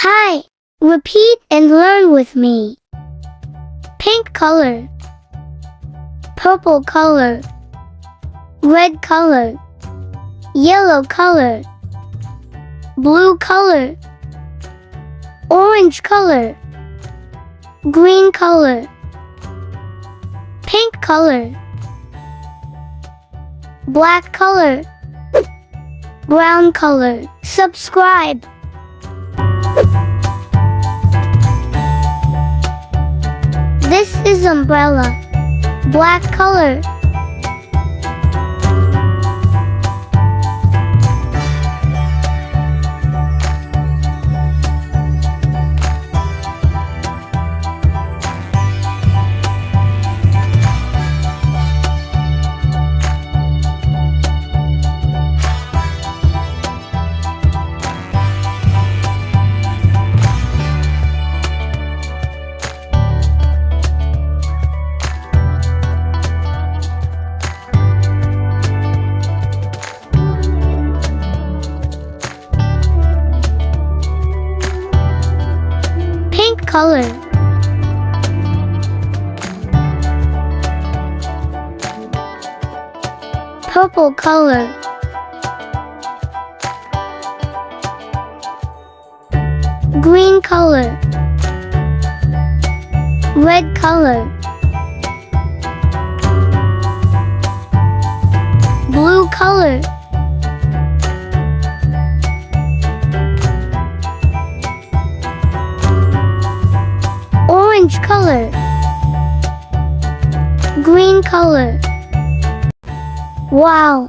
Hi! Repeat and learn with me. Pink color, purple color, red color, yellow color, blue color, orange color, green color, pink color, black color, brown color. Subscribe. This is umbrella, black color. Pink color, purple color, green color, red color, blue color, orange color, green color. Wow!